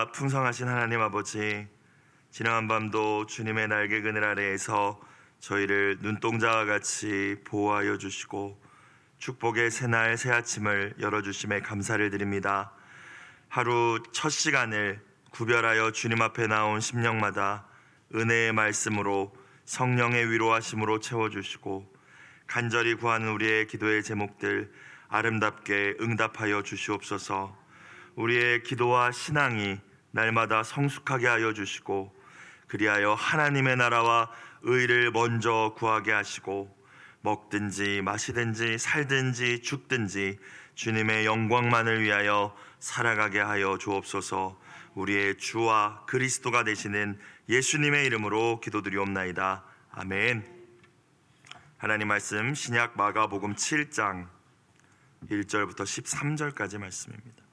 은혜가 풍성하신 하나님 아버지, 지나간 밤도 주님의 날개 그늘 아래에서 저희를 눈동자와 같이 보호하여 주시고 축복의 새날 새 아침을 열어주심에 감사를 드립니다. 하루 첫 시간을 구별하여 주님 앞에 나온 심령마다 은혜의 말씀으로 성령의 위로하심으로 채워주시고 간절히 구하는 우리의 기도의 제목들 아름답게 응답하여 주시옵소서. 우리의 기도와 신앙이 날마다 성숙하게 하여 주시고 그리하여 하나님의 나라와 의를 먼저 구하게 하시고 먹든지 마시든지 살든지 죽든지 주님의 영광만을 위하여 살아가게 하여 주옵소서. 우리의 주와 그리스도가 되시는 예수님의 이름으로 기도드리옵나이다. 아멘. 하나님 말씀 신약 마가복음 7장 1절부터 13절까지 말씀입니다.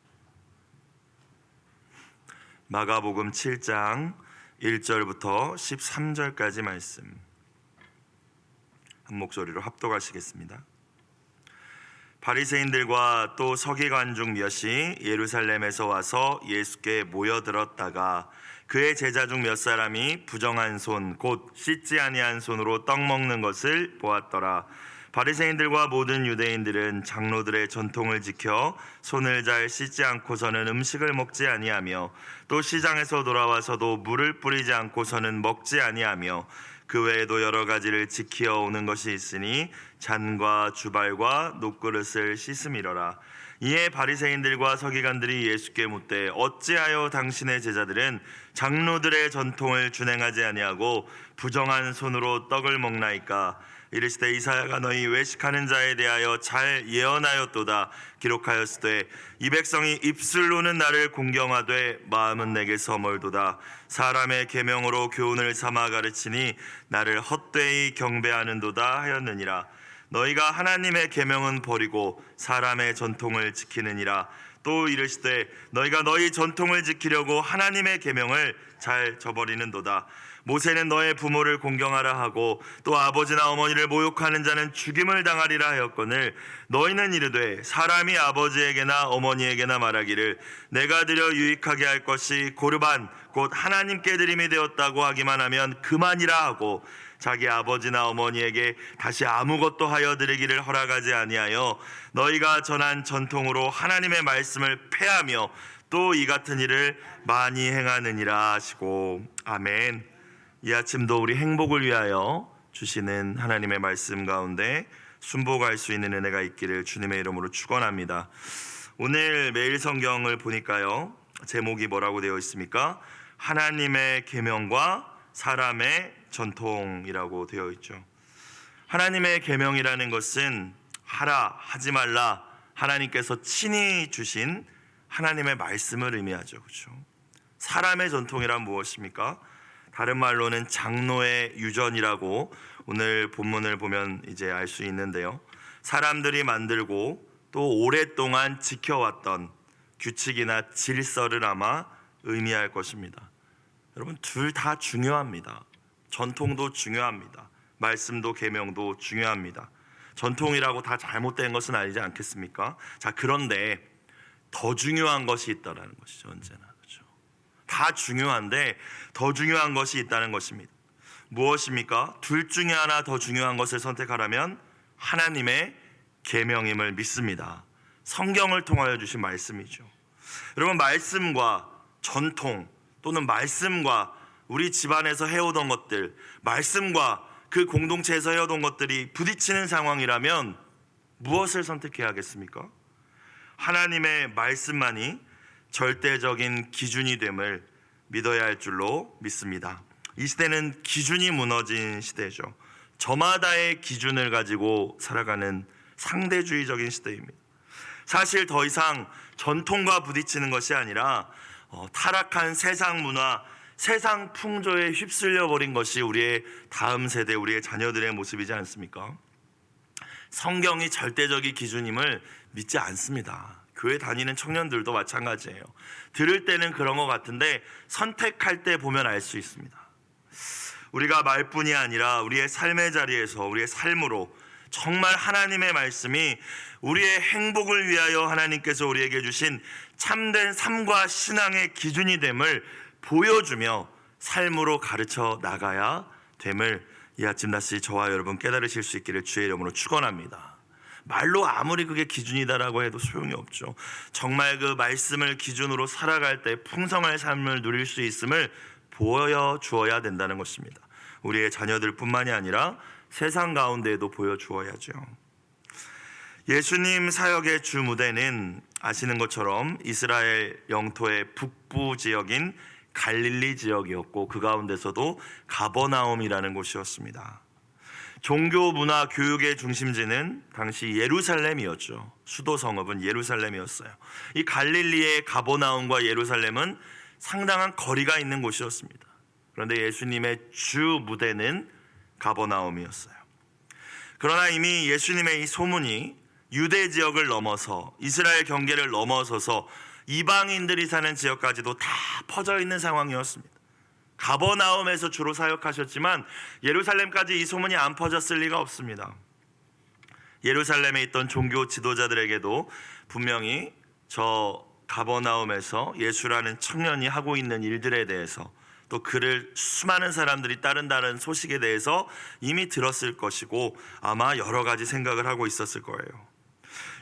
마가복음 7장 1절부터 13절까지 말씀 한 목소리로 합독하시겠습니다. 바리새인들과 또 서기관 중 몇이 예루살렘에서 와서 예수께 모여들었다가 그의 제자 중 몇 사람이 부정한 손 곧 씻지 아니한 손으로 떡 먹는 것을 보았더라. 바리새인들과 모든 유대인들은 장로들의 전통을 지켜 손을 잘 씻지 않고서는 음식을 먹지 아니하며 또 시장에서 돌아와서도 물을 뿌리지 않고서는 먹지 아니하며 그 외에도 여러 가지를 지키어 오는 것이 있으니 잔과 주발과 녹그릇을 씻음이러라. 이에 바리새인들과 서기관들이 예수께 묻되 어찌하여 당신의 제자들은 장로들의 전통을 준행하지 아니하고 부정한 손으로 떡을 먹나이까? 이르시되 이사야가 너희 외식하는 자에 대하여 잘 예언하였도다. 기록하였으되 이 백성이 입술로는 나를 공경하되 마음은 내게서 멀도다. 사람의 계명으로 교훈을 삼아 가르치니 나를 헛되이 경배하는도다 하였느니라. 너희가 하나님의 계명은 버리고 사람의 전통을 지키느니라. 또 이르시되 너희가 너희 전통을 지키려고 하나님의 계명을 잘 저버리는도다. 모세는 너의 부모를 공경하라 하고 또 아버지나 어머니를 모욕하는 자는 죽임을 당하리라 하였거늘 너희는 이르되 사람이 아버지에게나 어머니에게나 말하기를 내가 드려 유익하게 할 것이 고르반 곧 하나님께 드림이 되었다고 하기만 하면 그만이라 하고 자기 아버지나 어머니에게 다시 아무것도 하여 드리기를 허락하지 아니하여 너희가 전한 전통으로 하나님의 말씀을 폐하며 또 이 같은 일을 많이 행하느니라 하시고 아멘. 이 아침도 우리 행복을 위하여 주시는 하나님의 말씀 가운데 순복할 수 있는 은혜가 있기를 주님의 이름으로 축원합니다. 오늘 매일 성경을 보니까요, 제목이 뭐라고 되어 있습니까? 하나님의 계명과 사람의 전통이라고 되어 있죠. 하나님의 계명이라는 것은 하라 하지 말라 하나님께서 친히 주신 하나님의 말씀을 의미하죠. 그렇죠? 사람의 전통이란 무엇입니까? 다른 말로는 장로의 유전이라고 오늘 본문을 보면 이제 알 수 있는데요. 사람들이 만들고 또 오랫동안 지켜왔던 규칙이나 질서를 아마 의미할 것입니다. 여러분, 둘 다 중요합니다. 전통도 중요합니다. 말씀도 계명도 중요합니다. 전통이라고 다 잘못된 것은 아니지 않겠습니까? 자, 그런데 더 중요한 것이 있다라는 것이죠. 언제나. 그렇죠? 다 중요한데 더 중요한 것이 있다는 것입니다. 무엇입니까? 둘 중에 하나 더 중요한 것을 선택하라면 하나님의 계명임을 믿습니다. 성경을 통하여 주신 말씀이죠. 여러분, 말씀과 전통 또는 말씀과 우리 집안에서 해오던 것들, 말씀과 그 공동체에서 해오던 것들이 부딪히는 상황이라면 무엇을 선택해야 하겠습니까? 하나님의 말씀만이 절대적인 기준이 됨을 믿어야 할 줄로 믿습니다. 이 시대는 기준이 무너진 시대죠. 저마다의 기준을 가지고 살아가는 상대주의적인 시대입니다. 사실 더 이상 전통과 부딪히는 것이 아니라 타락한 세상 문화, 세상 풍조에 휩쓸려 버린 것이 우리의 다음 세대, 우리의 자녀들의 모습이지 않습니까? 성경이 절대적인 기준임을 믿지 않습니다. 교회 다니는 청년들도 마찬가지예요. 들을 때는 그런 것 같은데 선택할 때 보면 알 수 있습니다. 우리가 말뿐이 아니라 우리의 삶의 자리에서 우리의 삶으로 정말 하나님의 말씀이 우리의 행복을 위하여 하나님께서 우리에게 주신 참된 삶과 신앙의 기준이 됨을 보여주며 삶으로 가르쳐 나가야 됨을 이 아침 다시 저와 여러분 깨달으실 수 있기를 주의 이름으로 축원합니다. 말로 아무리 그게 기준이다라고 해도 소용이 없죠. 정말 그 말씀을 기준으로 살아갈 때 풍성한 삶을 누릴 수 있음을 보여주어야 된다는 것입니다. 우리의 자녀들뿐만이 아니라 세상 가운데에도 보여주어야죠. 예수님 사역의 주 무대는 아시는 것처럼 이스라엘 영토의 북부 지역인 갈릴리 지역이었고 그 가운데서도 가버나움이라는 곳이었습니다. 종교 문화 교육의 중심지는 당시 예루살렘이었죠. 수도 성읍은 예루살렘이었어요. 이 갈릴리의 가버나움과 예루살렘은 상당한 거리가 있는 곳이었습니다. 그런데 예수님의 주 무대는 가버나움이었어요. 그러나 이미 예수님의 이 소문이 유대 지역을 넘어서 이스라엘 경계를 넘어서서 이방인들이 사는 지역까지도 다 퍼져 있는 상황이었습니다. 가버나움에서 주로 사역하셨지만 예루살렘까지 이 소문이 안 퍼졌을 리가 없습니다. 예루살렘에 있던 종교 지도자들에게도 분명히 저 가버나움에서 예수라는 청년이 하고 있는 일들에 대해서 또 그를 수많은 사람들이 따른다는 소식에 대해서 이미 들었을 것이고 아마 여러 가지 생각을 하고 있었을 거예요.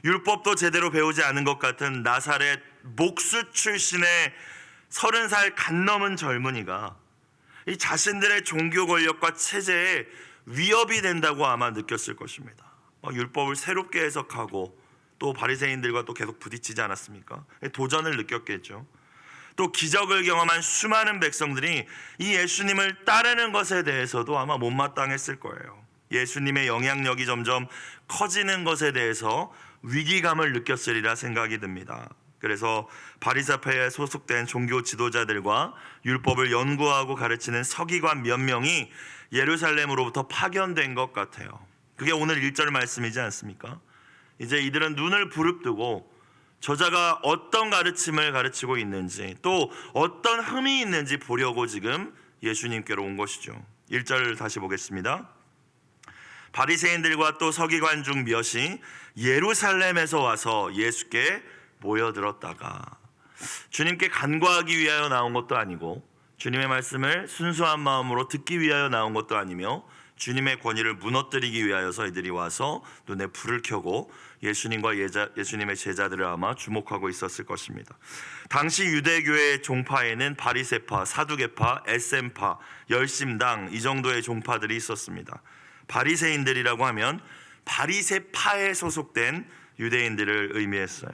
율법도 제대로 배우지 않은 것 같은 나사렛 목수 출신의 30살 간 넘은 젊은이가 이 자신들의 종교 권력과 체제에 위협이 된다고 아마 느꼈을 것입니다. 율법을 새롭게 해석하고 또 바리새인들과 또 계속 부딪히지 않았습니까? 도전을 느꼈겠죠. 또 기적을 경험한 수많은 백성들이 이 예수님을 따르는 것에 대해서도 아마 못마땅했을 거예요. 예수님의 영향력이 점점 커지는 것에 대해서 위기감을 느꼈으리라 생각이 듭니다. 그래서 바리새파에 소속된 종교 지도자들과 율법을 연구하고 가르치는 서기관 몇 명이 예루살렘으로부터 파견된 것 같아요. 그게 오늘 1절 말씀이지 않습니까? 이제 이들은 눈을 부릅뜨고 저자가 어떤 가르침을 가르치고 있는지 또 어떤 흠이 있는지 보려고 지금 예수님께로 온 것이죠. 1절 다시 보겠습니다. 바리새인들과 또 서기관 중 몇이 예루살렘에서 와서 예수께 모여들었다가, 주님께 간구하기 위하여 나온 것도 아니고 주님의 말씀을 순수한 마음으로 듣기 위하여 나온 것도 아니며 주님의 권위를 무너뜨리기 위하여서 이들이 와서 눈에 불을 켜고 예수님과 예수님의 제자들을 아마 주목하고 있었을 것입니다. 당시 유대교의 종파에는 바리새파, 사두개파, 에셈파, 열심당 이 정도의 종파들이 있었습니다. 바리새인들이라고 하면 바리새파에 소속된 유대인들을 의미했어요.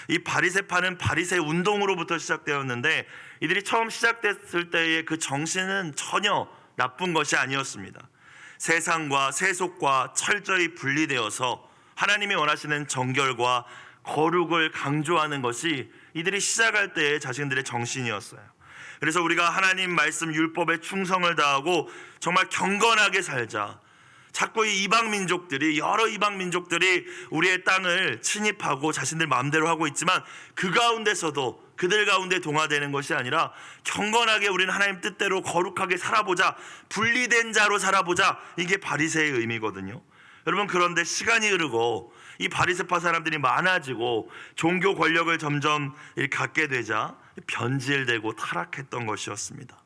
이 바리새파는 바리새 운동으로부터 시작되었는데 이들이 처음 시작됐을 때의 그 정신은 전혀 나쁜 것이 아니었습니다. 세상과 세속과 철저히 분리되어서 하나님이 원하시는 정결과 거룩을 강조하는 것이 이들이 시작할 때의 자신들의 정신이었어요. 그래서 우리가 하나님 말씀 율법에 충성을 다하고 정말 경건하게 살자. 자꾸 이 이방 민족들이, 여러 이방 민족들이 우리의 땅을 침입하고 자신들 마음대로 하고 있지만 그 가운데서도 그들 가운데 동화되는 것이 아니라 경건하게 우리는 하나님 뜻대로 거룩하게 살아보자, 분리된 자로 살아보자, 이게 바리새의 의미거든요. 여러분, 그런데 시간이 흐르고 이 바리새파 사람들이 많아지고 종교 권력을 점점 갖게 되자 변질되고 타락했던 것이었습니다.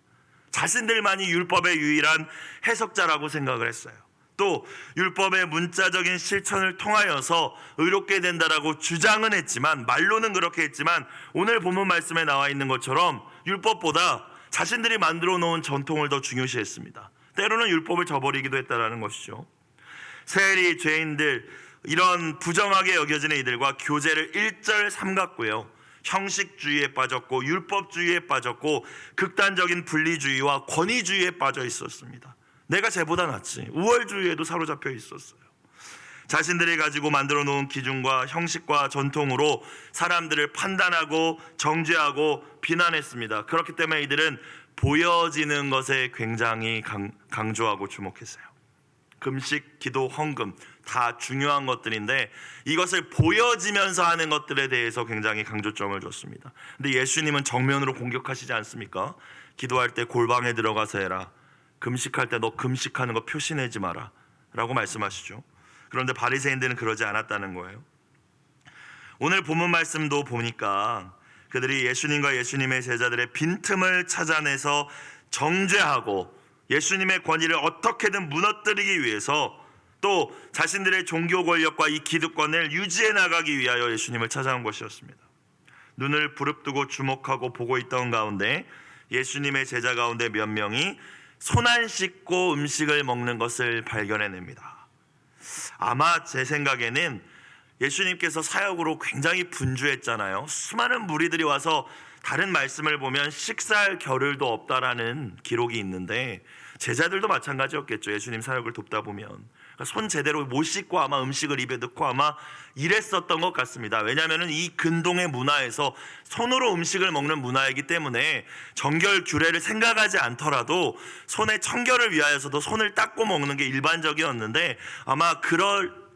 자신들만이 율법의 유일한 해석자라고 생각을 했어요. 또 율법의 문자적인 실천을 통하여서 의롭게 된다라고 주장은 했지만, 말로는 그렇게 했지만 오늘 본문 말씀에 나와 있는 것처럼 율법보다 자신들이 만들어 놓은 전통을 더 중요시했습니다. 때로는 율법을 저버리기도 했다라는 것이죠. 세리, 죄인들, 이런 부정하게 여겨지는 이들과 교제를 일절 삼갔고요. 형식주의에 빠졌고 율법주의에 빠졌고 극단적인 분리주의와 권위주의에 빠져 있었습니다. 내가 쟤보다 낫지. 우월주의에도 사로잡혀 있었어요. 자신들이 가지고 만들어 놓은 기준과 형식과 전통으로 사람들을 판단하고 정죄하고 비난했습니다. 그렇기 때문에 이들은 보여지는 것에 굉장히 강조하고 주목했어요. 금식, 기도, 헌금 다 중요한 것들인데 이것을 보여지면서 하는 것들에 대해서 굉장히 강조점을 줬습니다. 근데 예수님은 정면으로 공격하시지 않습니까? 기도할 때 골방에 들어가서 해라. 금식할 때 너 금식하는 거 표시내지 마라 라고 말씀하시죠. 그런데 바리새인들은 그러지 않았다는 거예요. 오늘 본문 말씀도 보니까 그들이 예수님과 예수님의 제자들의 빈틈을 찾아내서 정죄하고 예수님의 권위를 어떻게든 무너뜨리기 위해서 또 자신들의 종교 권력과 이 기득권을 유지해 나가기 위하여 예수님을 찾아온 것이었습니다. 눈을 부릅뜨고 주목하고 보고 있던 가운데 예수님의 제자 가운데 몇 명이 손 안 씻고 음식을 먹는 것을 발견해냅니다. 아마 제 생각에는 예수님께서 사역으로 굉장히 분주했잖아요. 수많은 무리들이 와서 다른 말씀을 보면 식사할 겨를도 없다라는 기록이 있는데 제자들도 마찬가지였겠죠. 예수님 사역을 돕다 보면 그러니까 손 제대로 못 씻고 아마 음식을 입에 넣고 아마 이랬었던 것 같습니다. 왜냐하면 이 근동의 문화에서 손으로 음식을 먹는 문화이기 때문에 정결 규례를 생각하지 않더라도 손의 청결을 위하여서도 손을 닦고 먹는 게 일반적이었는데 아마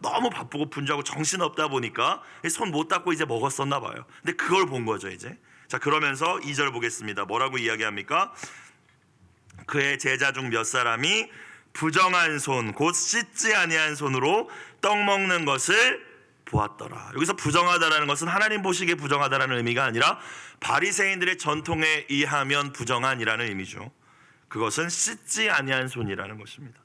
너무 바쁘고 분주하고 정신없다 보니까 손 못 닦고 이제 먹었었나 봐요. 근데 그걸 본 거죠 이제. 자, 그러면서 2절 보겠습니다. 뭐라고 이야기합니까? 그의 제자 중 몇 사람이 부정한 손 곧 씻지 아니한 손으로 떡 먹는 것을 보았더라. 여기서 부정하다라는 것은 하나님 보시기에 부정하다라는 의미가 아니라 바리새인들의 전통에 의하면 부정한이라는 의미죠. 그것은 씻지 아니한 손이라는 것입니다.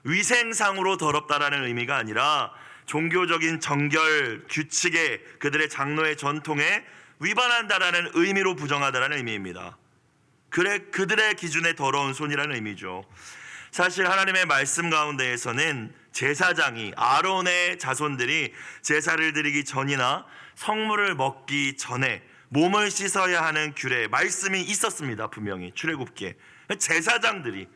위생상으로 더럽다라는 의미가 아니라 종교적인 정결 규칙에 그들의 장로의 전통에 위반한다라는 의미로 부정하다라는 의미입니다. 그들의 기준에 더러운 손이라는 의미죠. 사실 하나님의 말씀 가운데에서는 제사장이 아론의 자손들이 제사를 드리기 전이나 성물을 먹기 전에 몸을 씻어야 하는 규례 말씀이 있었습니다. 분명히 출애굽기에 제사장들이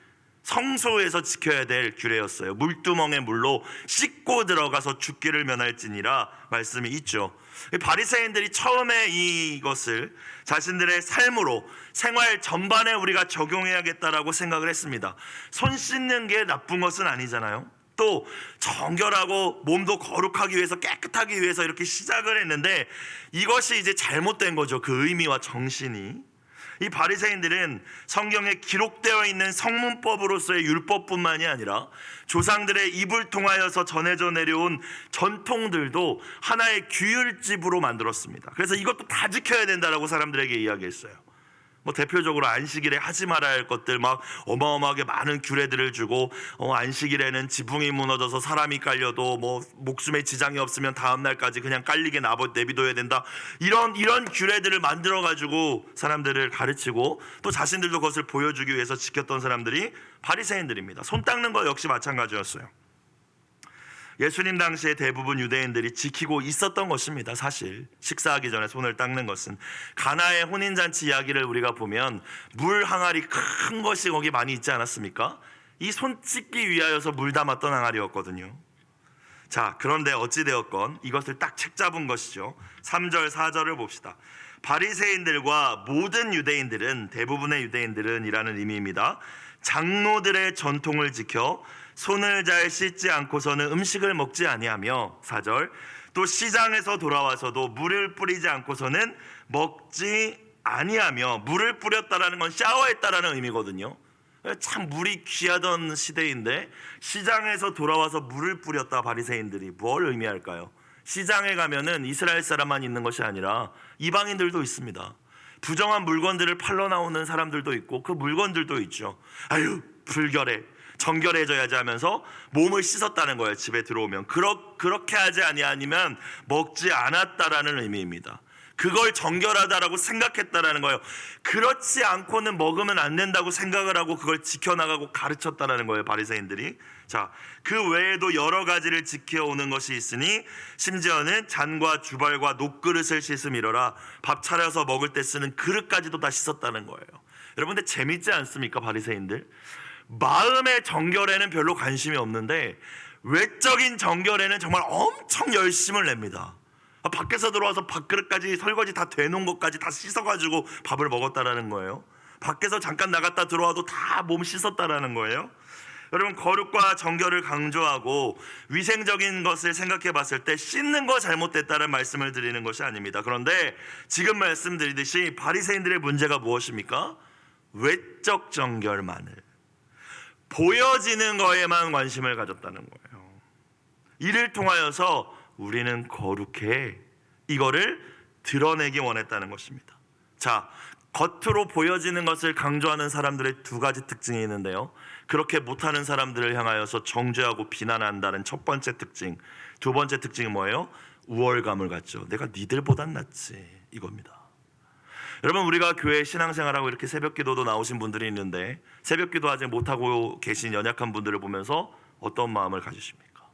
성소에서 지켜야 될 규례였어요. 물두멍에 물로 씻고 들어가서 죽기를 면할지니라 말씀이 있죠. 바리새인들이 처음에 이것을 자신들의 삶으로 생활 전반에 우리가 적용해야겠다라고 생각을 했습니다. 손 씻는 게 나쁜 것은 아니잖아요. 또 정결하고 몸도 거룩하기 위해서 깨끗하기 위해서 이렇게 시작을 했는데 이것이 이제 잘못된 거죠. 그 의미와 정신이. 이 바리새인들은 성경에 기록되어 있는 성문법으로서의 율법뿐만이 아니라 조상들의 입을 통하여서 전해져 내려온 전통들도 하나의 규율집으로 만들었습니다. 그래서 이것도 다 지켜야 된다라고 사람들에게 이야기했어요. 대표적으로 안식일에 하지 말아야 할 것들 막 어마어마하게 많은 규례들을 주고 안식일에는 지붕이 무너져서 사람이 깔려도 목숨에 지장이 없으면 다음 날까지 그냥 깔리게 내비둬야 된다. 이런 규례들을 만들어 가지고 사람들을 가르치고 또 자신들도 그것을 보여주기 위해서 지켰던 사람들이 바리새인들입니다. 손 닦는 거 역시 마찬가지였어요. 예수님 당시에 대부분 유대인들이 지키고 있었던 것입니다. 사실 식사하기 전에 손을 닦는 것은 가나의 혼인잔치 이야기를 우리가 보면 물 항아리 큰 것이 거기 많이 있지 않았습니까? 이 손 씻기 위하여서 물 담았던 항아리였거든요. 자, 그런데 어찌되었건 이것을 딱 책 잡은 것이죠. 3절 4절을 봅시다. 바리새인들과 모든 유대인들은 대부분의 유대인들은 이라는 의미입니다. 장로들의 전통을 지켜 손을 잘 씻지 않고서는 음식을 먹지 아니하며 4절 또 시장에서 돌아와서도 물을 뿌리지 않고서는 먹지 아니하며 물을 뿌렸다라는 건 샤워했다라는 의미거든요. 참 물이 귀하던 시대인데 시장에서 돌아와서 물을 뿌렸다. 바리새인들이 뭘 의미할까요? 시장에 가면은 이스라엘 사람만 있는 것이 아니라 이방인들도 있습니다. 부정한 물건들을 팔러 나오는 사람들도 있고 그 물건들도 있죠. 아유 불결해 정결해져야지 하면서 몸을 씻었다는 거예요. 집에 들어오면 그렇게 하지 아니면 먹지 않았다라는 의미입니다. 그걸 정결하다라고 생각했다라는 거예요. 그렇지 않고는 먹으면 안 된다고 생각을 하고 그걸 지켜나가고 가르쳤다라는 거예요. 바리새인들이. 자, 그 외에도 여러 가지를 지켜오는 것이 있으니 심지어는 잔과 주발과 녹그릇을 씻음이러라. 밥 차려서 먹을 때 쓰는 그릇까지도 다 씻었다는 거예요. 여러분들 재밌지 않습니까? 바리새인들 마음의 정결에는 별로 관심이 없는데 외적인 정결에는 정말 엄청 열심을 냅니다. 밖에서 들어와서 밥그릇까지 설거지 다 되놓은 것까지 다 씻어가지고 밥을 먹었다라는 거예요. 밖에서 잠깐 나갔다 들어와도 다 몸 씻었다라는 거예요. 여러분 거룩과 정결을 강조하고 위생적인 것을 생각해 봤을 때 씻는 거 잘못됐다는 말씀을 드리는 것이 아닙니다. 그런데 지금 말씀드리듯이 바리새인들의 문제가 무엇입니까? 외적 정결만을 보여지는 거에만 관심을 가졌다는 거예요. 이를 통하여서 우리는 거룩해 이거를 드러내기 원했다는 것입니다. 자, 겉으로 보여지는 것을 강조하는 사람들의 두 가지 특징이 있는데요. 그렇게 못하는 사람들을 향하여서 정죄하고 비난한다는 첫 번째 특징. 두 번째 특징이 뭐예요? 우월감을 갖죠. 내가 니들보단 낫지, 이겁니다. 여러분, 우리가 교회 신앙생활하고 이렇게 새벽기도도 나오신 분들이 있는데 새벽기도 아직 못하고 계신 연약한 분들을 보면서 어떤 마음을 가지십니까?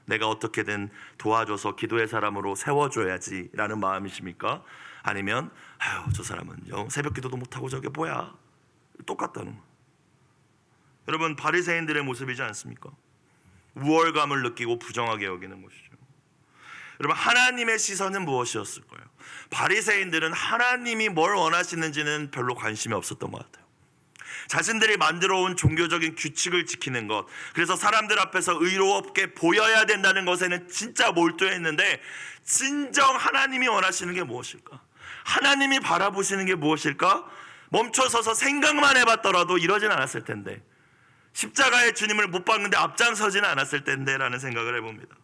내가 어떻게든 도와줘서 기도의 사람으로 세워줘야지 라는 마음이십니까? 아니면 아유, 저 사람은 새벽기도도 못하고 저게 뭐야, 똑같다는 거예요. 여러분, 바리새인들의 모습이지 않습니까? 우월감을 느끼고 부정하게 여기는 것이죠. 여러분, 하나님의 시선은 무엇이었을까요? 바리새인들은 하나님이 뭘 원하시는지는 별로 관심이 없었던 것 같아요. 자신들이 만들어온 종교적인 규칙을 지키는 것, 그래서 사람들 앞에서 의롭게 보여야 된다는 것에는 진짜 몰두했는데, 진정 하나님이 원하시는 게 무엇일까? 하나님이 바라보시는 게 무엇일까? 멈춰서서 생각만 해봤더라도 이러진 않았을 텐데, 십자가의 주님을 못 봤는데 앞장서지는 않았을 텐데 라는 생각을 해봅니다.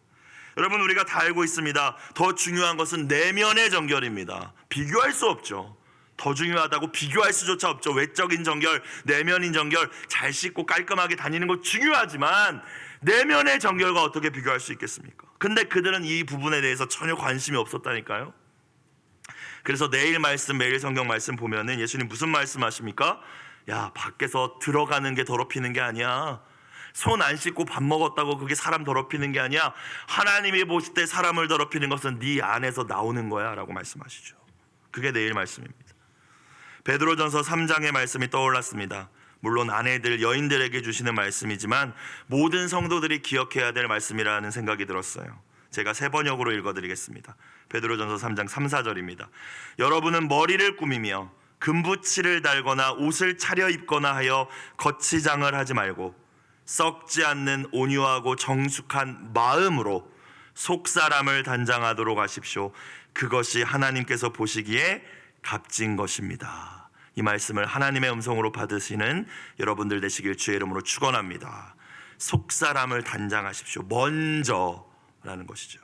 여러분, 우리가 다 알고 있습니다. 더 중요한 것은 내면의 정결입니다. 비교할 수 없죠. 더 중요하다고 비교할 수조차 없죠. 외적인 정결, 내면인 정결, 잘 씻고 깔끔하게 다니는 거 중요하지만 내면의 정결과 어떻게 비교할 수 있겠습니까? 근데 그들은 이 부분에 대해서 전혀 관심이 없었다니까요. 그래서 내일 말씀, 매일 성경 말씀 보면은 예수님 무슨 말씀하십니까? 야, 밖에서 들어가는 게 더럽히는 게 아니야. 손 안 씻고 밥 먹었다고 그게 사람 더럽히는 게 아니야. 하나님이 보실 때 사람을 더럽히는 것은 네 안에서 나오는 거야 라고 말씀하시죠. 그게 내일 말씀입니다. 베드로전서 3장의 말씀이 떠올랐습니다. 물론 아내들, 여인들에게 주시는 말씀이지만 모든 성도들이 기억해야 될 말씀이라는 생각이 들었어요. 제가 세 번역으로 읽어드리겠습니다. 베드로전서 3장 3, 4절입니다. 여러분은 머리를 꾸미며 금붙이를 달거나 옷을 차려입거나 하여 거치장을 하지 말고 썩지 않는 온유하고 정숙한 마음으로 속사람을 단장하도록 하십시오. 그것이 하나님께서 보시기에 값진 것입니다. 이 말씀을 하나님의 음성으로 받으시는 여러분들 되시길 주의 이름으로 축원합니다. 속사람을 단장하십시오. 먼저라는 것이죠.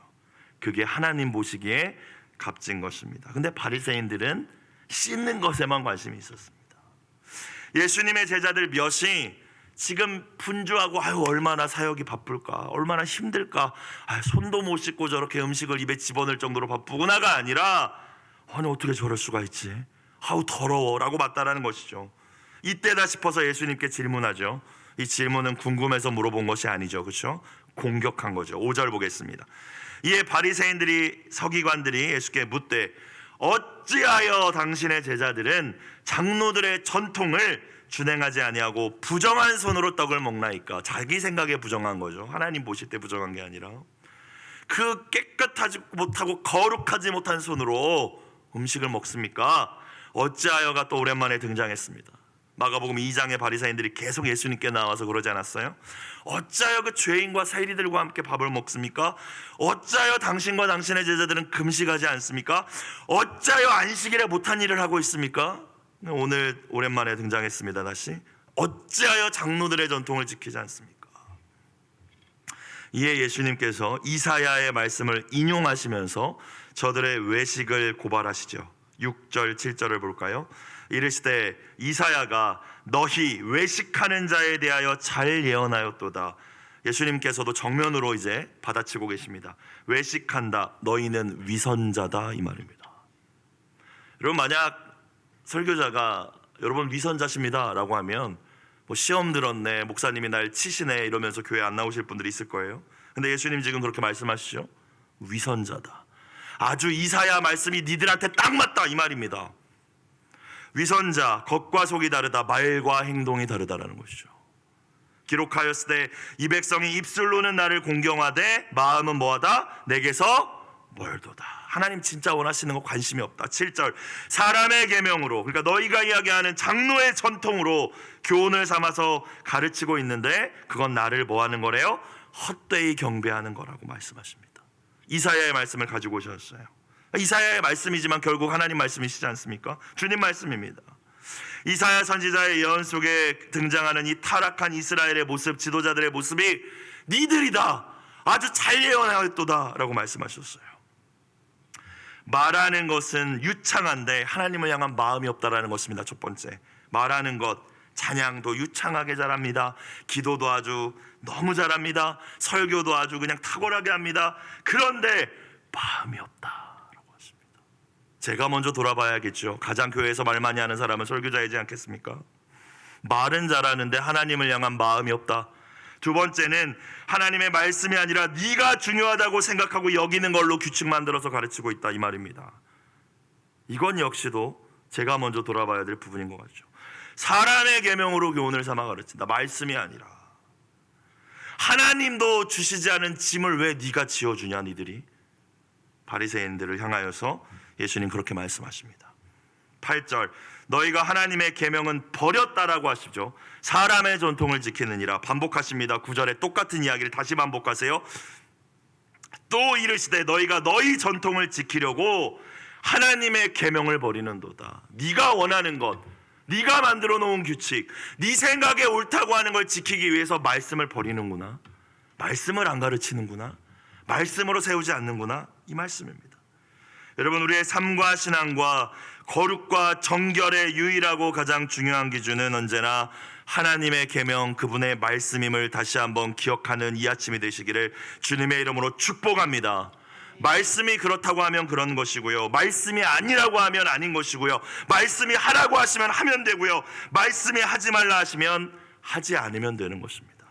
그게 하나님 보시기에 값진 것입니다. 근데 바리새인들은 씻는 것에만 관심이 있었습니다. 예수님의 제자들 몇이 지금 분주하고 아유 얼마나 사역이 바쁠까, 얼마나 힘들까, 손도 못 씻고 저렇게 음식을 입에 집어넣을 정도로 바쁘구나가 아니라 아니 어떻게 저럴 수가 있지, 아우 더러워 라고 맞다라는 것이죠. 이때다 싶어서 예수님께 질문하죠. 이 질문은 궁금해서 물어본 것이 아니죠. 그렇죠? 공격한 거죠. 5절 보겠습니다. 이에 바리새인들이, 서기관들이 예수께 묻되 어찌하여 당신의 제자들은 장로들의 전통을 준행하지 아니하고 부정한 손으로 떡을 먹나이까? 자기 생각에 부정한 거죠. 하나님 보실 때 부정한 게 아니라 그 깨끗하지 못하고 거룩하지 못한 손으로 음식을 먹습니까? 어찌하여가 또 오랜만에 등장했습니다. 마가복음 2장의 바리새인들이 계속 예수님께 나와서 그러지 않았어요? 어찌하여 그 죄인과 세리들과 함께 밥을 먹습니까? 어찌하여 당신과 당신의 제자들은 금식하지 않습니까? 어찌하여 안식일에 못한 일을 하고 있습니까? 오늘 오랜만에 등장했습니다. 다시 어찌하여 장로들의 전통을 지키지 않습니까? 이에 예수님께서 이사야의 말씀을 인용하시면서 저들의 외식을 고발하시죠. 6절 7절을 볼까요? 이르시되 이사야가 너희 외식하는 자에 대하여 잘 예언하였도다. 예수님께서도 정면으로 이제 받아치고 계십니다. 외식한다, 너희는 위선자다, 이 말입니다. 여러분, 만약 설교자가 여러분 위선자십니다 라고 하면 뭐 시험 들었네, 목사님이 날 치시네 이러면서 교회 안 나오실 분들이 있을 거예요. 근데 예수님 지금 그렇게 말씀하시죠. 위선자다. 아주 이사야 말씀이 니들한테 딱 맞다 이 말입니다. 위선자, 겉과 속이 다르다, 말과 행동이 다르다라는 것이죠. 기록하였을 때 이 백성이 입술로는 나를 공경하되 마음은 뭐하다? 내게서 멀도다. 하나님 진짜 원하시는 거 관심이 없다. 7절 사람의 계명으로, 그러니까 너희가 이야기하는 장로의 전통으로 교훈을 삼아서 가르치고 있는데 그건 나를 뭐하는 거래요? 헛되이 경배하는 거라고 말씀하십니다. 이사야의 말씀을 가지고 오셨어요. 이사야의 말씀이지만 결국 하나님 말씀이시지 않습니까? 주님 말씀입니다. 이사야 선지자의 예언 속에 등장하는 이 타락한 이스라엘의 모습, 지도자들의 모습이 니들이다, 아주 잘 예언하였도다 라고 말씀하셨어요. 말하는 것은 유창한데 하나님을 향한 마음이 없다라는 것입니다. 첫 번째, 말하는 것, 찬양도 유창하게 잘합니다. 기도도 아주 너무 잘합니다. 설교도 아주 그냥 탁월하게 합니다. 그런데 마음이 없다라고 하십니다. 제가 먼저 돌아봐야겠죠. 가장 교회에서 말 많이 하는 사람은 설교자이지 않겠습니까? 말은 잘하는데 하나님을 향한 마음이 없다. 두 번째는 하나님의 말씀이 아니라 네가 중요하다고 생각하고 여기는 걸로 규칙 만들어서 가르치고 있다, 이 말입니다. 이건 역시도 제가 먼저 돌아봐야 될 부분인 것 같죠. 사람의 계명으로 교훈을 삼아 가르친다. 말씀이 아니라. 하나님도 주시지 않은 짐을 왜 네가 지어주냐, 니들이. 바리새인들을 향하여서 예수님 그렇게 말씀하십니다. 8절, 너희가 하나님의 계명은 버렸다라고 하시죠. 사람의 전통을 지키느니라. 반복하십니다. 9절에 똑같은 이야기를 다시 반복하세요. 또 이르시되 너희가 너희 전통을 지키려고 하나님의 계명을 버리는도다. 네가 원하는 것, 네가 만들어 놓은 규칙, 네 생각에 옳다고 하는 걸 지키기 위해서 말씀을 버리는구나. 말씀을 안 가르치는구나. 말씀으로 세우지 않는구나. 이 말씀입니다. 여러분, 우리의 삶과 신앙과 거룩과 정결의 유일하고 가장 중요한 기준은 언제나 하나님의 계명, 그분의 말씀임을 다시 한번 기억하는 이 아침이 되시기를 주님의 이름으로 축복합니다. 말씀이 그렇다고 하면 그런 것이고요, 말씀이 아니라고 하면 아닌 것이고요, 말씀이 하라고 하시면 하면 되고요, 말씀이 하지 말라 하시면 하지 않으면 되는 것입니다.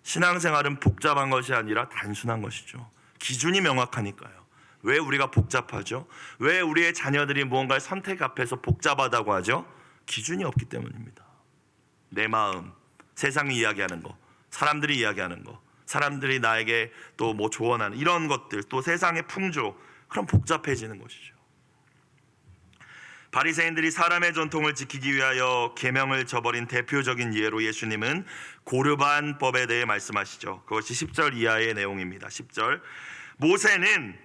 신앙생활은 복잡한 것이 아니라 단순한 것이죠. 기준이 명확하니까요. 왜 우리가 복잡하죠? 왜 우리의 자녀들이 무언가를 선택 앞에서 복잡하다고 하죠? 기준이 없기 때문입니다. 내 마음, 세상이 이야기하는 거, 사람들이 이야기하는 거, 사람들이 나에게 또 뭐 조언하는 이런 것들, 또 세상의 풍조, 그럼 복잡해지는 것이죠. 바리새인들이 사람의 전통을 지키기 위하여 계명을 저버린 대표적인 예로 예수님은 고르반법에 대해 말씀하시죠. 그것이 10절 이하의 내용입니다. 10절, 모세는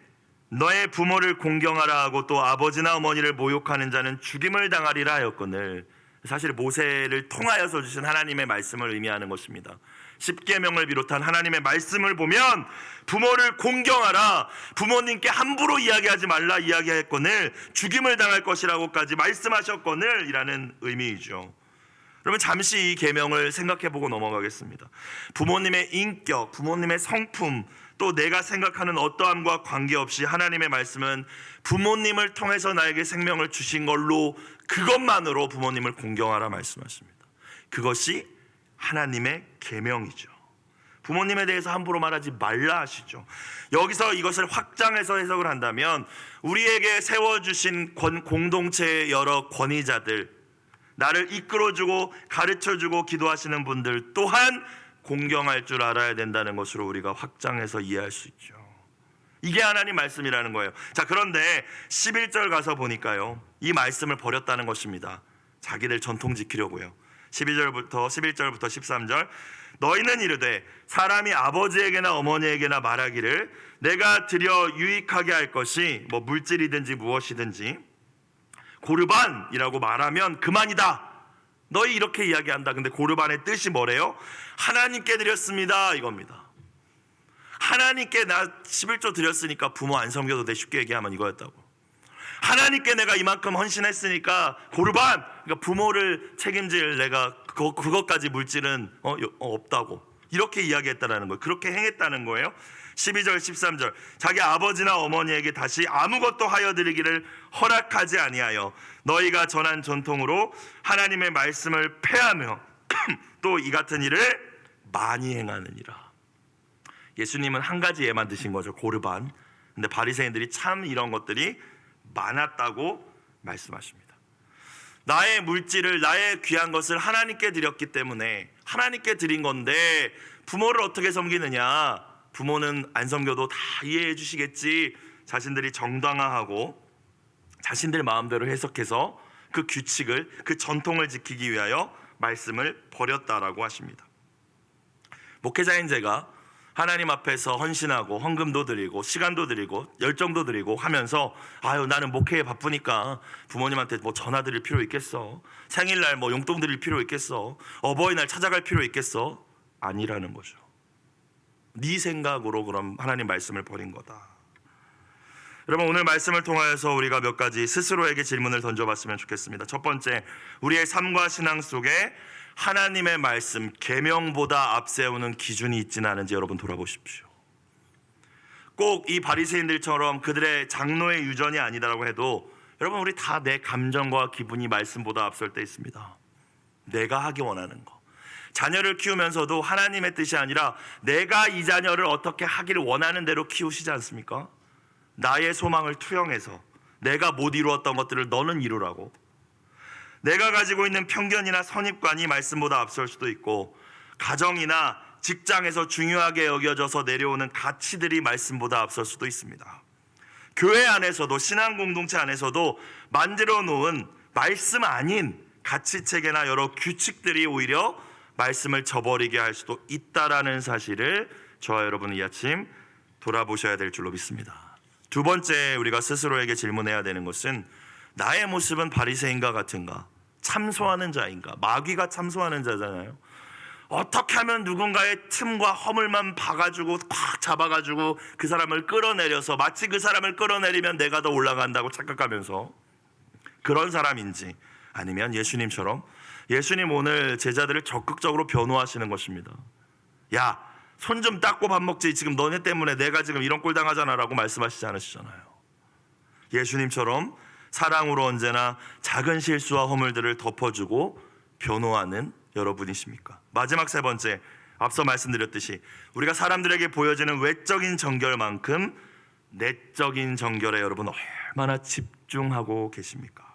너의 부모를 공경하라 하고 또 아버지나 어머니를 모욕하는 자는 죽임을 당하리라 하였거늘. 사실 모세를 통하여서 주신 하나님의 말씀을 의미하는 것입니다. 십계명을 비롯한 하나님의 말씀을 보면 부모를 공경하라, 부모님께 함부로 이야기하지 말라 이야기했거늘 죽임을 당할 것이라고까지 말씀하셨거늘 이라는 의미이죠. 그러면 잠시 이 계명을 생각해보고 넘어가겠습니다. 부모님의 인격, 부모님의 성품, 또 내가 생각하는 어떠함과 관계없이 하나님의 말씀은 부모님을 통해서 나에게 생명을 주신 걸로 그것만으로 부모님을 공경하라 말씀하십니다. 그것이 하나님의 계명이죠. 부모님에 대해서 함부로 말하지 말라 하시죠. 여기서 이것을 확장해서 해석을 한다면 우리에게 세워주신 공동체의 여러 권위자들, 나를 이끌어주고 가르쳐주고 기도하시는 분들 또한 공경할 줄 알아야 된다는 것으로 우리가 확장해서 이해할 수 있죠. 이게 하나님 말씀이라는 거예요. 자, 그런데 11절 가서 보니까요, 이 말씀을 버렸다는 것입니다. 자기들 전통 지키려고요. 11절부터 13절, 너희는 이르되 사람이 아버지에게나 어머니에게나 말하기를 내가 드려 유익하게 할 것이 뭐 물질이든지 무엇이든지 고르반이라고 말하면 그만이다. 너희 이렇게 이야기한다. 근데 고르반의 뜻이 뭐래요? 하나님께 드렸습니다, 이겁니다. 하나님께 나 11조 드렸으니까 부모 안 섬겨도 돼. 쉽게 얘기하면 이거였다고. 하나님께 내가 이만큼 헌신했으니까 고르반, 그러니까 부모를 책임질 내가 그것까지 물질은 없다고, 이렇게 이야기했다라는 거예요. 그렇게 행했다는 거예요. 12절 13절, 자기 아버지나 어머니에게 다시 아무것도 하여 드리기를 허락하지 아니하여 너희가 전한 전통으로 하나님의 말씀을 폐하며 또 이 같은 일을 많이 행하느니라. 예수님은 한 가지 예만 드신 거죠, 고르반. 근데 바리새인들이 참 이런 것들이 많았다고 말씀하십니다. 나의 물질을, 나의 귀한 것을 하나님께 드렸기 때문에 하나님께 드린 건데 부모를 어떻게 섬기느냐, 부모는 안 섬겨도 다 이해해 주시겠지, 자신들이 정당화하고 자신들 마음대로 해석해서 그 규칙을, 그 전통을 지키기 위하여 말씀을 버렸다라고 하십니다. 목회자인 제가 하나님 앞에서 헌신하고 헌금도 드리고 시간도 드리고 열정도 드리고 하면서 나는 목회에 바쁘니까 부모님한테 뭐 전화 드릴 필요 있겠어, 생일날 뭐 용돈 드릴 필요 있겠어, 어버이날 찾아갈 필요 있겠어? 아니라는 거죠. 네 생각으로 그럼 하나님 말씀을 버린 거다. 여러분, 오늘 말씀을 통하여서 우리가 몇 가지 스스로에게 질문을 던져봤으면 좋겠습니다. 첫 번째, 우리의 삶과 신앙 속에 하나님의 말씀, 계명보다 앞세우는 기준이 있지는 않은지 여러분 돌아보십시오. 꼭 이 바리새인들처럼 그들의 장로의 유전이 아니다라고 해도 여러분, 우리 다 내 감정과 기분이 말씀보다 앞설 때 있습니다. 내가 하기 원하는 거. 자녀를 키우면서도 하나님의 뜻이 아니라 내가 이 자녀를 어떻게 하기를 원하는 대로 키우시지 않습니까? 나의 소망을 투영해서 내가 못 이루었던 것들을 너는 이루라고. 내가 가지고 있는 편견이나 선입관이 말씀보다 앞설 수도 있고, 가정이나 직장에서 중요하게 여겨져서 내려오는 가치들이 말씀보다 앞설 수도 있습니다. 교회 안에서도, 신앙 공동체 안에서도 만들어 놓은 말씀 아닌 가치체계나 여러 규칙들이 오히려 말씀을 저버리게 할 수도 있다라는 사실을 저와 여러분은 이 아침 돌아보셔야 될 줄로 믿습니다. 두 번째, 우리가 스스로에게 질문해야 되는 것은 나의 모습은 바리새인과 같은가? 참소하는 자인가? 마귀가 참소하는 자잖아요. 어떻게 하면 누군가의 틈과 허물만 봐가지고 꽉 잡아가지고 그 사람을 끌어내려서 마치 그 사람을 끌어내리면 내가 더 올라간다고 착각하면서 그런 사람인지, 아니면 예수님처럼 예수님 오늘 제자들을 적극적으로 변호하시는 것입니다. 야, 손 좀 닦고 밥 먹지, 지금 너네 때문에 내가 지금 이런 꼴 당하잖아 라고 말씀하시지 않으시잖아요. 예수님처럼 사랑으로 언제나 작은 실수와 허물들을 덮어주고 변호하는 여러분이십니까? 마지막 세 번째, 앞서 말씀드렸듯이 우리가 사람들에게 보여지는 외적인 정결만큼 내적인 정결에 여러분 얼마나 집중하고 계십니까?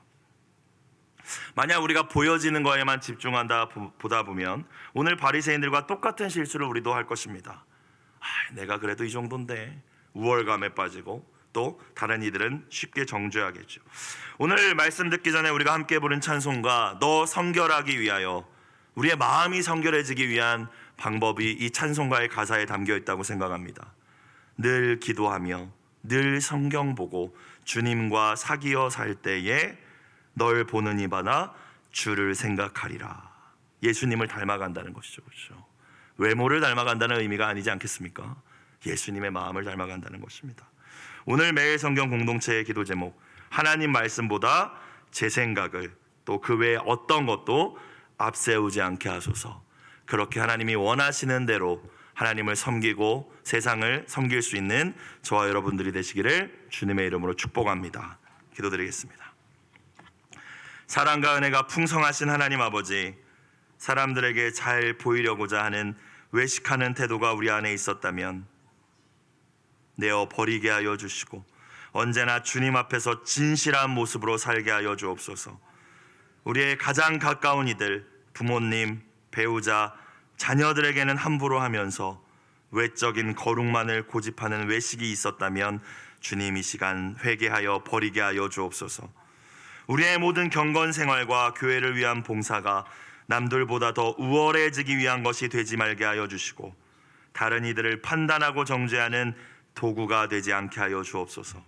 만약 우리가 보여지는 거에만 집중한다 보다 보면 오늘 바리새인들과 똑같은 실수를 우리도 할 것입니다. 내가 그래도 이 정도인데 우월감에 빠지고, 또 다른 이들은 쉽게 정죄하겠죠. 오늘 말씀 듣기 전에 우리가 함께 부른 찬송가 너 성결하기 위하여, 우리의 마음이 성결해지기 위한 방법이 이 찬송가의 가사에 담겨 있다고 생각합니다. 늘 기도하며 늘 성경 보고 주님과 사귀어 살 때에 널 보는 이바나 주를 생각하리라. 예수님을 닮아간다는 것이죠. 그렇죠? 외모를 닮아간다는 의미가 아니지 않겠습니까? 예수님의 마음을 닮아간다는 것입니다. 오늘 매일 성경 공동체의 기도 제목, 하나님 말씀보다 제 생각을, 또 그 외에 어떤 것도 앞세우지 않게 하소서. 그렇게 하나님이 원하시는 대로 하나님을 섬기고 세상을 섬길 수 있는 저와 여러분들이 되시기를 주님의 이름으로 축복합니다. 기도드리겠습니다. 사랑과 은혜가 풍성하신 하나님 아버지, 사람들에게 잘 보이려고자 하는 외식하는 태도가 우리 안에 있었다면 내어 버리게 하여 주시고 언제나 주님 앞에서 진실한 모습으로 살게 하여 주옵소서. 우리의 가장 가까운 이들, 부모님, 배우자, 자녀들에게는 함부로 하면서 외적인 거룩만을 고집하는 외식이 있었다면 주님 이 시간 회개하여 버리게 하여 주옵소서. 우리의 모든 경건 생활과 교회를 위한 봉사가 남들보다 더 우월해지기 위한 것이 되지 말게 하여 주시고, 다른 이들을 판단하고 정죄하는 도구가 되지 않게 하여 주옵소서.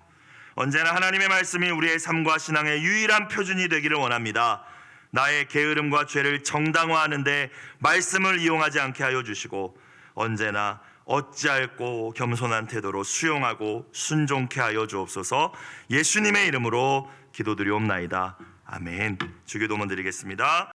언제나 하나님의 말씀이 우리의 삶과 신앙의 유일한 표준이 되기를 원합니다. 나의 게으름과 죄를 정당화하는 데 말씀을 이용하지 않게 하여 주시고, 언제나 어찌할꼬 겸손한 태도로 수용하고 순종케 하여 주옵소서. 예수님의 이름으로 기도드리옵나이다. 아멘. 주기도문 드리겠습니다.